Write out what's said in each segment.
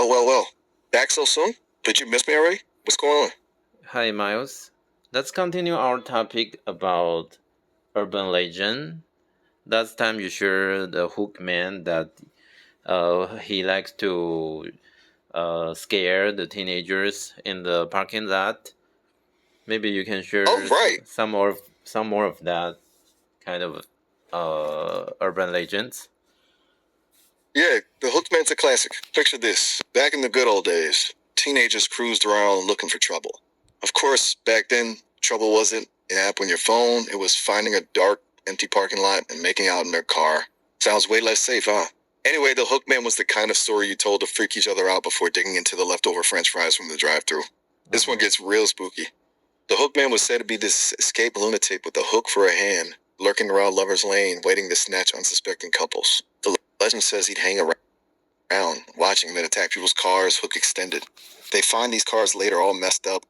Well. Back so soon? Did you miss me already? What's going on? Hi, Miles. Let's continue our topic about urban legend. Last time you shared the Hookman that he likes to scare the teenagers in the parking lot. Maybe you can share Oh, right. some more of that kind of urban legends. Yeah, the Hookman's a classic. Picture this. Back in the good old days, teenagers cruised around looking for trouble. Of course, back then, trouble wasn't an app on your phone. It was finding a dark, empty parking lot and making out in their car. Sounds way less safe, huh? Anyway, the Hookman was the kind of story you told to freak each other out before digging into the leftover french fries from the drive-thru. This one gets real spooky. The Hookman was said to be this escaped lunatic with a hook for a hand, lurking around Lover's Lane, waiting to snatch unsuspecting couples. The legend says he'd hang around, watching, then attack people's cars, hook extended. They find these cars later all messed up,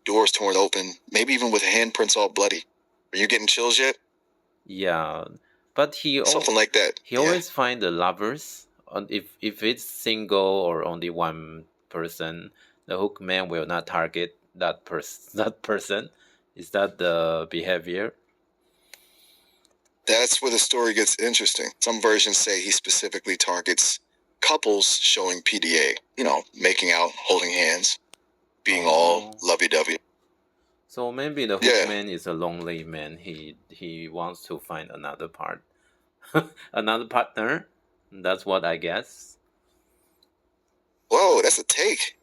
doors torn open, maybe even with handprints all bloody. Are you getting chills yet? Yeah, but Something like that. he always find the lovers. If it's single or only one person, the Hookman will not target that person. Is that the behavior? That's where the story gets interesting. Some versions say he specifically targets couples showing PDA, making out, holding hands, being all lovey-dovey. So maybe the Hookman is a lonely man. He wants to find another another partner. That's what I guess. Whoa, that's a take.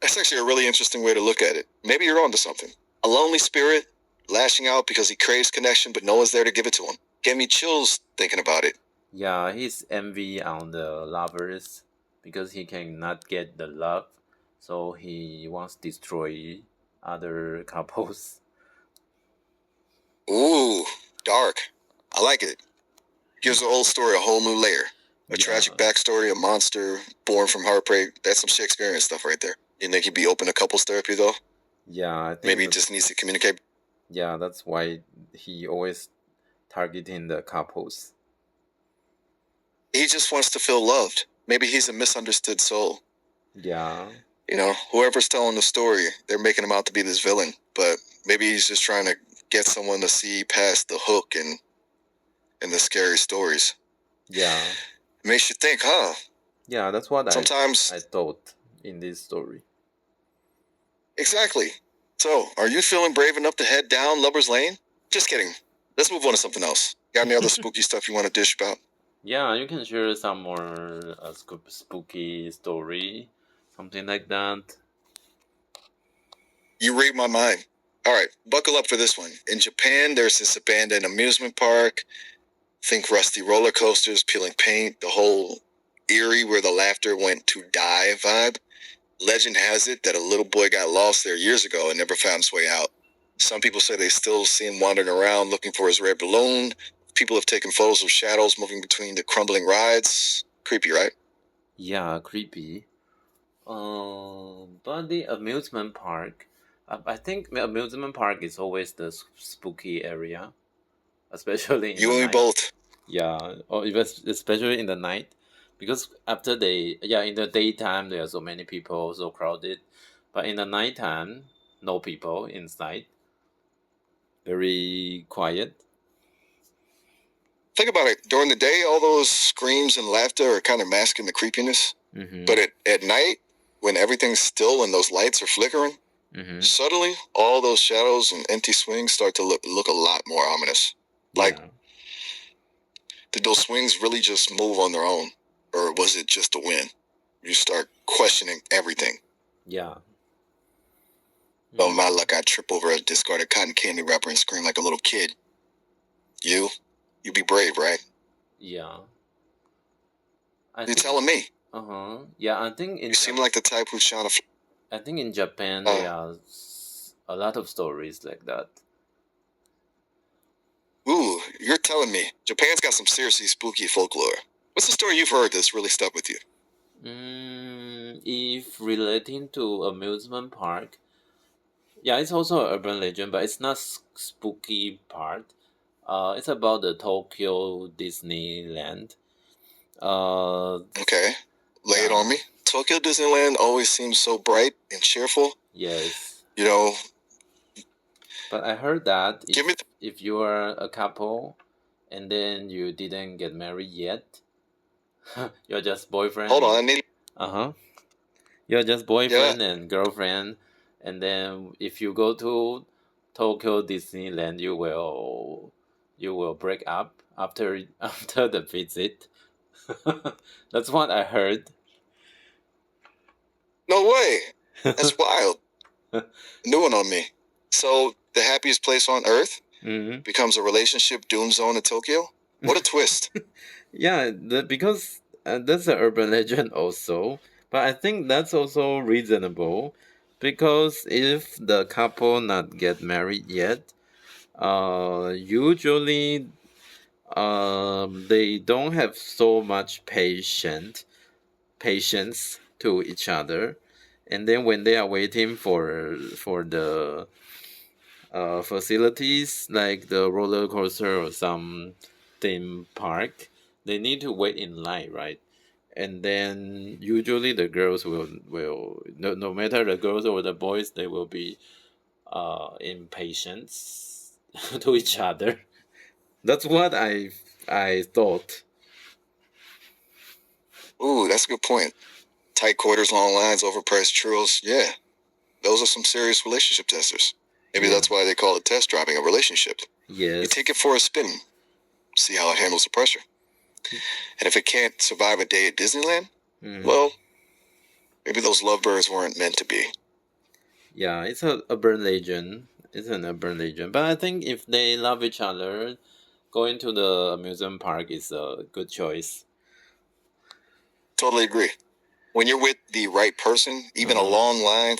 That's actually a really interesting way to look at it. Maybe you're onto something. A lonely spirit lashing out because he craves connection, but no one's there to give it to him. Gave me chills thinking about it. Yeah, he's envy on the lovers because he cannot get the love, so he wants to destroy other couples. Ooh, dark. I like it. Gives the old story a whole new layer. A tragic backstory, a monster born from heartbreak. That's some Shakespearean stuff right there. You think he'd be open to couples therapy though? Yeah, I think maybe he just needs to communicate. Yeah, that's why he always targeting the couples. He just wants to feel loved. Maybe he's a misunderstood soul. Yeah. Whoever's telling the story, they're making him out to be this villain, but maybe he's just trying to get someone to see past the hook and the scary stories. Yeah. It makes you think, huh? Yeah, that's what sometimes I thought in this story. Exactly. So, are you feeling brave enough to head down Lover's Lane? Just kidding. Let's move on to something else. Got any other spooky stuff you want to dish about? Yeah, you can share some more spooky story, something like that. You read my mind. All right, buckle up for this one. In Japan, there's this abandoned amusement park. Think rusty roller coasters, peeling paint, the whole eerie where the laughter went to die vibe. Legend has it that a little boy got lost there years ago and never found his way out. Some people say they still see him wandering around looking for his red balloon. People have taken photos of shadows moving between the crumbling rides. Creepy, right? Yeah, creepy. But the amusement park, I think the amusement park is always the spooky area, especially in you the and night. me both. Yeah, or even especially in the night, because in the daytime there are so many people, so crowded, but in the nighttime, no people inside, very quiet. Think about it. During the day, all those screams and laughter are kind of masking the creepiness. Mm-hmm. But at night, when everything's still and those lights are flickering, suddenly all those shadows and empty swings start to look a lot more ominous. Like, did those swings really just move on their own? Or was it just a wind? You start questioning everything. Yeah. Oh, my luck, I trip over a discarded cotton candy wrapper and scream like a little kid. You'd be brave, right? Yeah. You're telling me. Yeah, I think you seem like the type who's trying to. I think in Japan there are a lot of stories like that. Ooh, you're telling me. Japan's got some seriously spooky folklore. What's the story you've heard that's really stuck with you? If relating to amusement park, yeah, it's also an urban legend, but it's not spooky part. It's about the Tokyo Disneyland. Okay. Lay it on me. Tokyo Disneyland always seems so bright and cheerful. Yes. You know. But I heard that Give me. if you are a couple and then you didn't get married yet, you're just boyfriend. Hold on, I need. You're just boyfriend and girlfriend, and then if you go to Tokyo Disneyland, you will break up after the visit. That's what I heard. No way. That's wild. New one on me. So the happiest place on earth becomes a relationship doom zone in Tokyo? What a twist. Yeah, because that's an urban legend also. But I think that's also reasonable, because if the couple not get married yet, usually they don't have so much patience to each other, and then when they are waiting for the facilities like the roller coaster or some theme park, they need to wait in line, right? And then usually the girls will no matter the girls or the boys, they will be impatient to each other. That's what I thought. Ooh, that's a good point. Tight quarters, long lines, overpriced churros. Yeah, those are some serious relationship testers. Maybe that's why they call it test driving a relationship. Yes. You take it for a spin, see how it handles the pressure. And if it can't survive a day at Disneyland, well, maybe those lovebirds weren't meant to be. Yeah, it's an urban legend. It's an urban legend. But I think if they love each other, going to the amusement park is a good choice. Totally agree. When you're with the right person, even a long line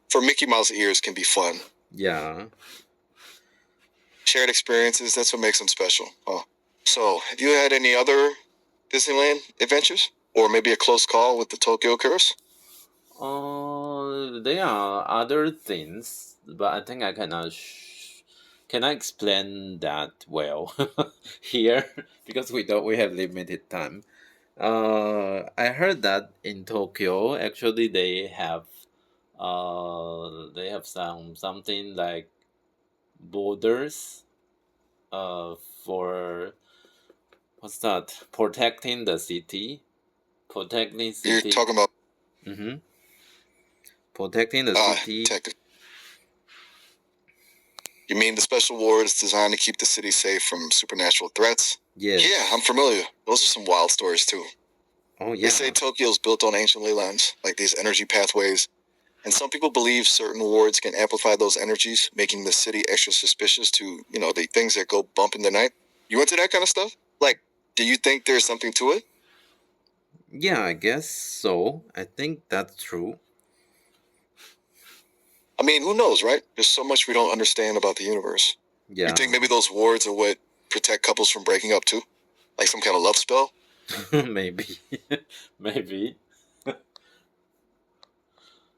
for Mickey Mouse ears can be fun. Yeah. Shared experiences, that's what makes them special. Huh? So, have you had any other Disneyland adventures? Or maybe a close call with the Tokyo Curse? There are other things, but I think I cannot explain that well here, because we have limited time. I heard that in Tokyo, actually they have something like borders for what's that, protecting the city, protecting city. You're talking about protecting the city. You mean the special wards designed to keep the city safe from supernatural threats? Yes. Yeah, I'm familiar. Those are some wild stories too. Oh yeah. They say Tokyo's built on ancient ley lines, like these energy pathways, and some people believe certain wards can amplify those energies, making the city extra suspicious to, the things that go bump in the night. You into that kind of stuff? Like, do you think there's something to it? Yeah, I guess so. I think that's true. I mean, who knows, right? There's so much we don't understand about the universe. Yeah. You think maybe those wards are what protect couples from breaking up too? Like some kind of love spell? Maybe. Maybe.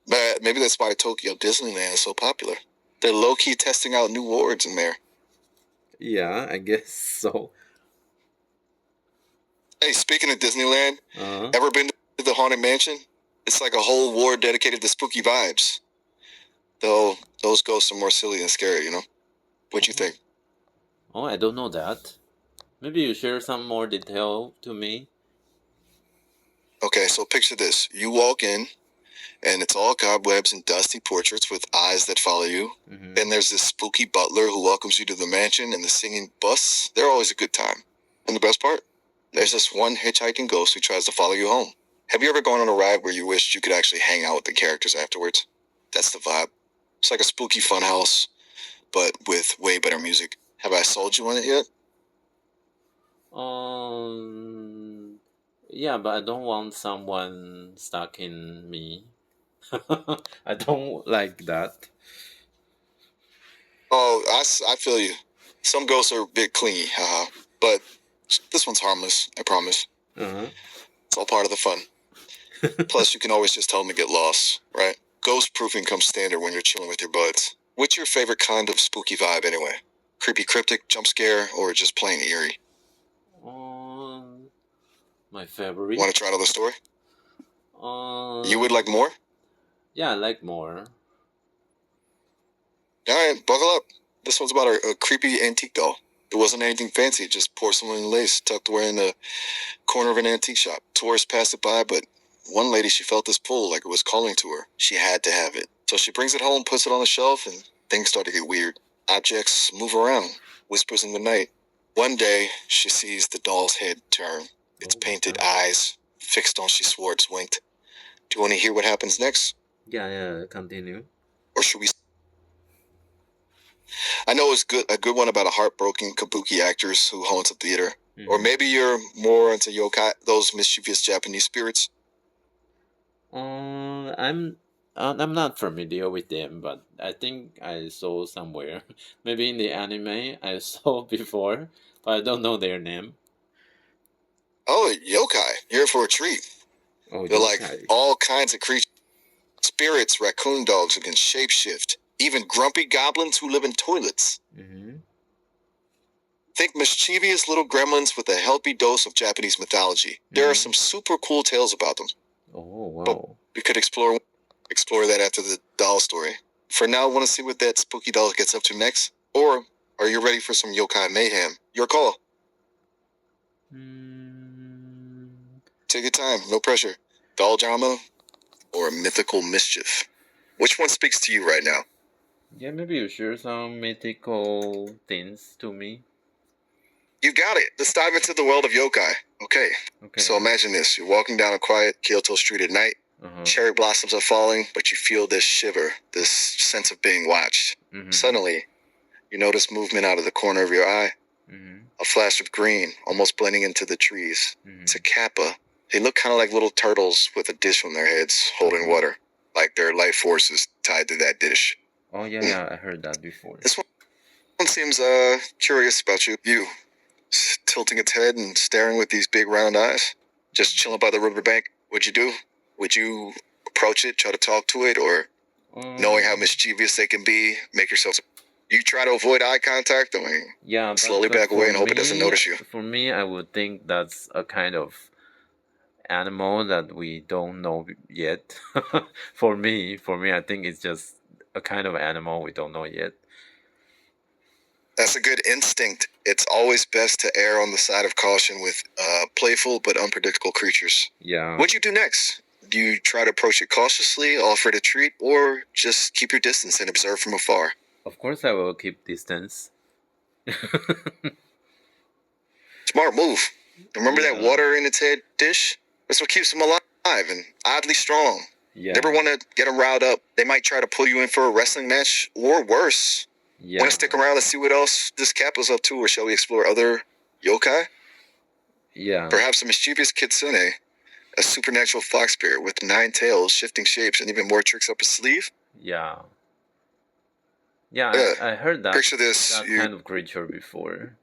But maybe that's why Tokyo Disneyland is so popular. They're low-key testing out new wards in there. Yeah, I guess so. Hey, speaking of Disneyland, ever been to the Haunted Mansion? It's like a whole ward dedicated to spooky vibes. Though those ghosts are more silly than scary, What you think? Oh, I don't know that. Maybe you share some more detail to me. Okay, so picture this. You walk in, and it's all cobwebs and dusty portraits with eyes that follow you. Then there's this spooky butler who welcomes you to the mansion, and the singing bus. They're always a good time. And the best part? There's this one hitchhiking ghost who tries to follow you home. Have you ever gone on a ride where you wished you could actually hang out with the characters afterwards? That's the vibe. It's like a spooky funhouse, but with way better music. Have I sold you on it yet? Yeah, but I don't want someone stuck in me. I don't like that. Oh, I feel you. Some ghosts are a bit clingy, haha. But this one's harmless, I promise. It's all part of the fun. Plus, you can always just tell them to get lost, right? Ghost proofing comes standard when you're chilling with your buds. What's your favorite kind of spooky vibe anyway? Creepy cryptic, jump scare, or just plain eerie? My favorite. Want to try another story? You would like more? Yeah, I like more. Alright, buckle up. This one's about a creepy antique doll. It wasn't anything fancy, just porcelain lace tucked away in the corner of an antique shop. Tourists passed it by, but one lady, she felt this pull like it was calling to her. She had to have it. So she brings it home, puts it on the shelf, and things start to get weird. Objects move around, whispers in the night. One day, she sees the doll's head turn. Its painted eyes, fixed on she swore it's winked. Do you want to hear what happens next? Yeah, continue. Or should we... I know it's a good one about a heartbroken kabuki actress who haunts a theater. Mm-hmm. Or maybe you're more into yokai, those mischievous Japanese spirits. I'm not familiar with them, but I think I saw somewhere. Maybe in the anime I saw before, but I don't know their name. Oh, yokai. You're in for a treat. Oh, They're yokai. like all kinds of creatures. Spirits, raccoon dogs who can shapeshift. Even grumpy goblins who live in toilets. Mm-hmm. Think mischievous little gremlins with a healthy dose of Japanese mythology. There are some super cool tales about them. Oh, wow. But we could explore that after the doll story. For now, want to see what that spooky doll gets up to next? Or are you ready for some yokai mayhem? Your call. Take your time, no pressure. Doll drama or mythical mischief? Which one speaks to you right now? Yeah, maybe you share some mythical things to me. You got it. Let's dive into the world of yokai. Okay. So imagine this. You're walking down a quiet Kyoto street at night. Cherry blossoms are falling, but you feel this shiver, this sense of being watched. Suddenly, you notice movement out of the corner of your eye. A flash of green, almost blending into the trees. It's a kappa. They look kind of like little turtles with a dish on their heads, holding water, like their life force is tied to that dish. Oh, yeah, I heard that before. This one seems curious about you. You, tilting its head and staring with these big round eyes, just chilling by the riverbank. What'd you do? Would you approach it, try to talk to it, or knowing how mischievous they can be, make yourself... You try to avoid eye contact, slowly back away and hope it doesn't notice you. For me, I would think that's a kind of animal that we don't know yet. For me, I think it's just a kind of animal we don't know yet. That's a good instinct. It's always best to err on the side of caution with playful but unpredictable creatures. Yeah. What'd you do next? Do you try to approach it cautiously, offer it a treat, or just keep your distance and observe from afar? Of course I will keep distance. Smart move. Remember that water in its head dish? That's what keeps them alive and oddly strong. Yeah. Never want to get them riled up. They might try to pull you in for a wrestling match, or worse. Yeah. Want to stick around and see what else this kappa's up to, or shall we explore other yokai? Yeah. Perhaps a mischievous kitsune, a supernatural fox spirit with 9 tails, shifting shapes, and even more tricks up his sleeve? Yeah. Yeah, I heard that. Picture this. That kind of creature before.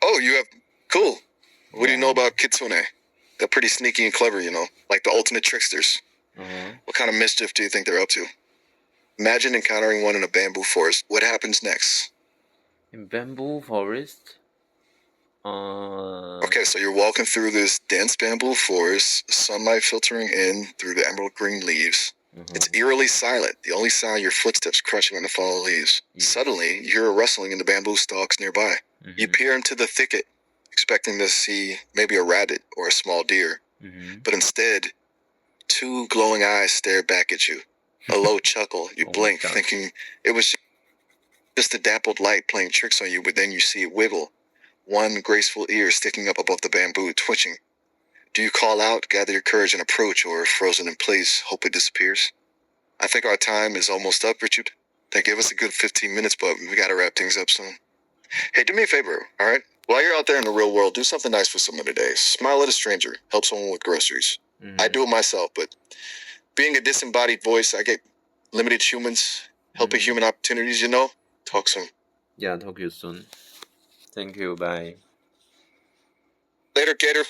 Oh, you have... Cool. What do you know about kitsune? They're pretty sneaky and clever, like the ultimate tricksters. What kind of mischief do you think they're up to? Imagine encountering one in a bamboo forest. What happens next? In bamboo forest? Okay, so you're walking through this dense bamboo forest, sunlight filtering in through the emerald green leaves. It's eerily silent. The only sound, your footsteps crushing on the fallen leaves. Suddenly, you hear a rustling in the bamboo stalks nearby. You peer into the thicket, expecting to see maybe a rabbit or a small deer. But instead, 2 glowing eyes stare back at you. A low chuckle. You blink, thinking it was just a dappled light playing tricks on you, but then you see it wiggle. 1 graceful ear sticking up above the bamboo, twitching. Do you call out, gather your courage and approach, or frozen in place, hope it disappears? I think our time is almost up, Richard. They gave us a good 15 minutes, but we gotta wrap things up soon. Hey, do me a favor, alright? While you're out there in the real world, do something nice for someone today. Smile at a stranger. Help someone with groceries. I do it myself, but being a disembodied voice, I get limited humans, helping human opportunities, Talk soon. Yeah, talk to you soon. Thank you, bye. Later, Gator.